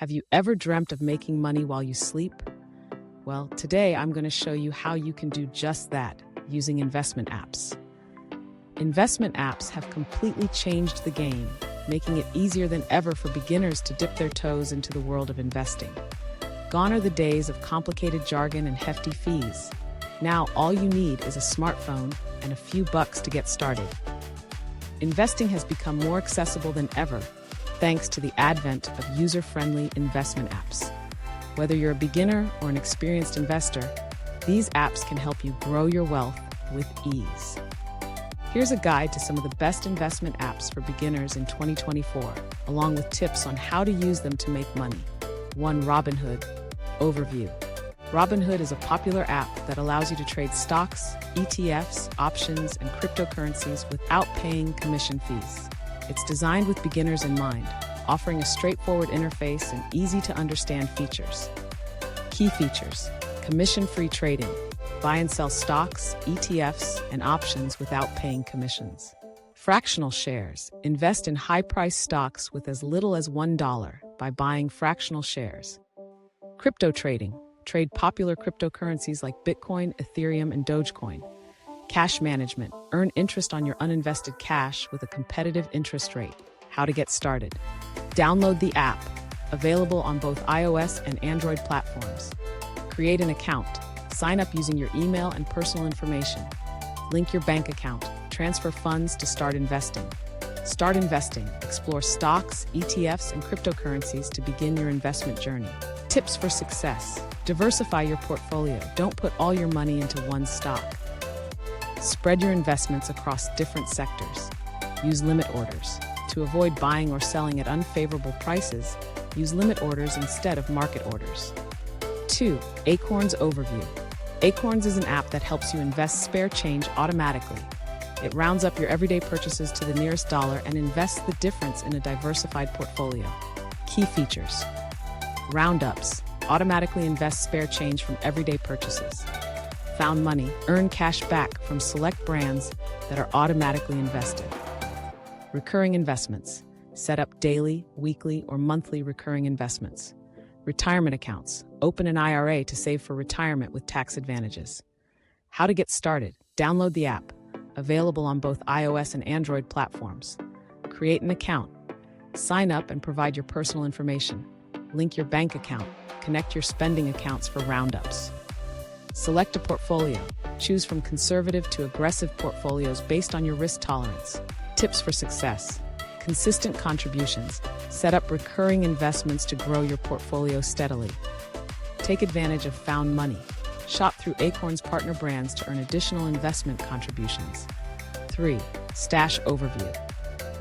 Have you ever dreamt of making money while you sleep? Well, today I'm going to show you how you can do just that using investment apps. Investment apps have completely changed the game, making it easier than ever for beginners to dip their toes into the world of investing. Gone are the days of complicated jargon and hefty fees. Now all you need is a smartphone and a few bucks to get started. Investing has become more accessible than ever, thanks to the advent of user-friendly investment apps. Whether you're a beginner or an experienced investor, these apps can help you grow your wealth with ease. Here's a guide to some of the best investment apps for beginners in 2024, along with tips on how to use them to make money. 1. Robinhood. Overview. Robinhood is a popular app that allows you to trade stocks, ETFs, options, and cryptocurrencies without paying commission fees. It's designed with beginners in mind, offering a straightforward interface and easy-to-understand features. Key features: commission-free trading. Buy and sell stocks, ETFs, and options without paying commissions. Fractional shares. Invest in high-priced stocks with as little as $1 by buying fractional shares. Crypto trading. Trade popular cryptocurrencies like Bitcoin, Ethereum, and Dogecoin. Cash management. Earn interest on your uninvested cash with a competitive interest rate. How to get started. Download the app, available on both iOS and Android platforms. Create an account. Sign up using your email and personal information. Link your bank account. Transfer funds to start investing. Start investing. Explore stocks, ETFs, and cryptocurrencies to begin your investment journey. Tips for success. Diversify your portfolio. Don't put all your money into one stock. Spread your investments across different sectors. Use limit orders. To avoid buying or selling at unfavorable prices, use limit orders instead of market orders. 2. Acorns Overview. Acorns is an app that helps you invest spare change automatically. It rounds up your everyday purchases to the nearest dollar and invests the difference in a diversified portfolio. Key features: roundups. Automatically invest spare change from everyday purchases. Found money. Earn cash back from select brands that are automatically invested. Recurring investments. Set up daily, weekly, or monthly recurring investments. Retirement accounts. Open an IRA to save for retirement with tax advantages. How to get started. Download the app, available on both iOS and Android platforms. Create an account. Sign up and provide your personal information. Link your bank account. Connect your spending accounts for roundups. Select a portfolio. Choose from conservative to aggressive portfolios based on your risk tolerance. Tips for success: consistent contributions. Set up recurring investments to grow your portfolio steadily. Take advantage of found money. Shop through Acorns partner brands to earn additional investment contributions. 3. Stash Overview.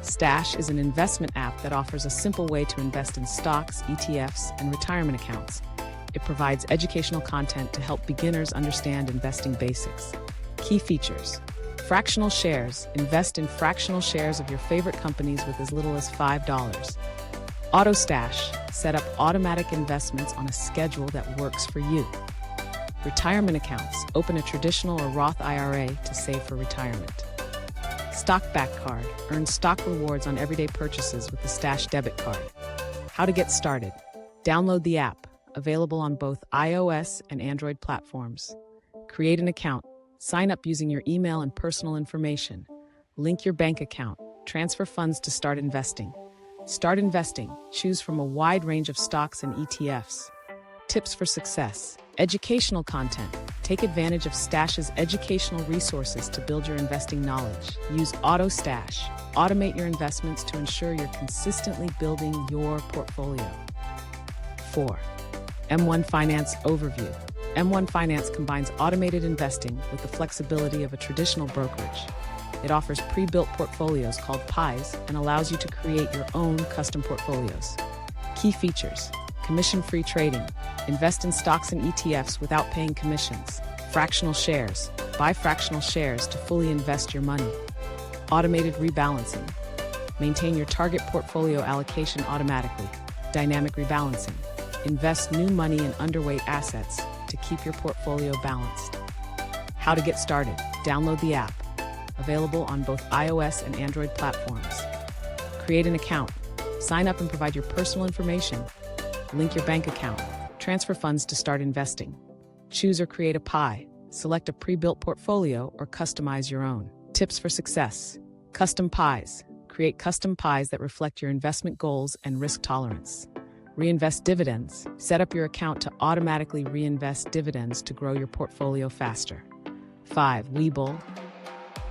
Stash is an investment app that offers a simple way to invest in stocks, ETFs, and retirement accounts. It provides educational content to help beginners understand investing basics. Key features: fractional shares. Invest in fractional shares of your favorite companies with as little as $5. Auto Stash. Set up automatic investments on a schedule that works for you. Retirement accounts. Open a traditional or Roth IRA to save for retirement. Stock Back Card. Earn stock rewards on everyday purchases with the Stash debit card. How to get started. Download the app, available on both iOS and Android platforms. Create an account. Sign up using your email and personal information. Link your bank account. Transfer funds to start investing. Start investing. Choose from a wide range of stocks and ETFs. Tips for success: educational content. Take advantage of Stash's educational resources to build your investing knowledge. Use Auto Stash. Automate your investments to ensure you're consistently building your portfolio. 4. M1 Finance Overview. M1 Finance combines automated investing with the flexibility of a traditional brokerage. It offers pre-built portfolios called pies and allows you to create your own custom portfolios. Key features: commission-free trading. Invest in stocks and ETFs without paying commissions. Fractional shares. Buy fractional shares to fully invest your money. Automated rebalancing. Maintain your target portfolio allocation automatically. Dynamic rebalancing. Invest new money in underweight assets to keep your portfolio balanced. How to get started. Download the app, available on both iOS and Android platforms. Create an account. Sign up and provide your personal information. Link your bank account. Transfer funds to start investing. Choose or create a pie. Select a pre-built portfolio or customize your own. Tips for success. Custom pies. Create custom pies that reflect your investment goals and risk tolerance. Reinvest dividends. Set up your account to automatically reinvest dividends to grow your portfolio faster. 5. Webull.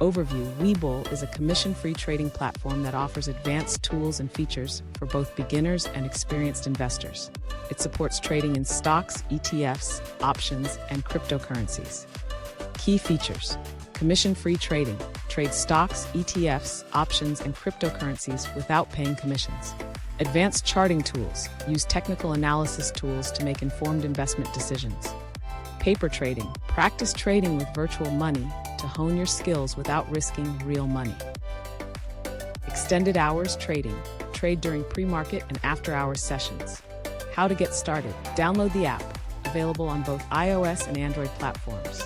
Overview. Webull is a commission-free trading platform that offers advanced tools and features for both beginners and experienced investors. It supports trading in stocks, ETFs, options, and cryptocurrencies. Key features. Commission-free trading. Trade stocks, ETFs, options, and cryptocurrencies without paying commissions. Advanced charting tools. Use technical analysis tools to make informed investment decisions. Paper trading. Practice trading with virtual money to hone your skills without risking real money. Extended hours trading. Trade during pre-market and after-hours sessions. How to get started. Download the app, available on both iOS and Android platforms.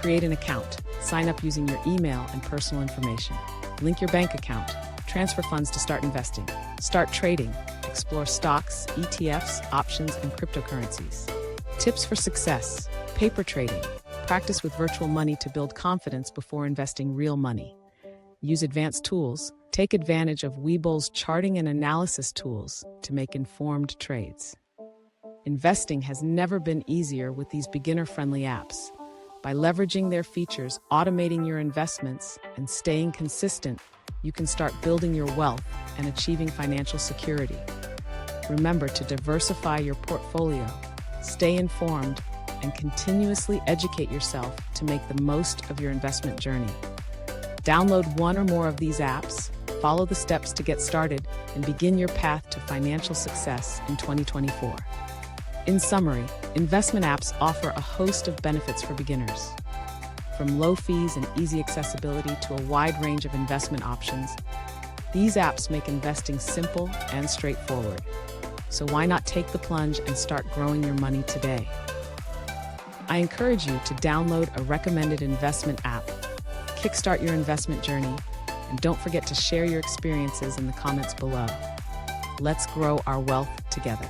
Create an account. Sign up using your email and personal information. Link your bank account. Transfer funds to start investing. Start trading. Explore stocks, ETFs, options, and cryptocurrencies. Tips for success. Paper trading. Practice with virtual money to build confidence before investing real money. Use advanced tools. Take advantage of Webull's charting and analysis tools to make informed trades. Investing has never been easier with these beginner-friendly apps. By leveraging their features, automating your investments, and staying consistent, you can start building your wealth and achieving financial security. Remember to diversify your portfolio, stay informed, and continuously educate yourself to make the most of your investment journey. Download one or more of these apps, follow the steps to get started, and begin your path to financial success in 2024. In summary, investment apps offer a host of benefits for beginners. From low fees and easy accessibility to a wide range of investment options, these apps make investing simple and straightforward. So why not take the plunge and start growing your money today? I encourage you to download a recommended investment app, kickstart your investment journey, and don't forget to share your experiences in the comments below. Let's grow our wealth together.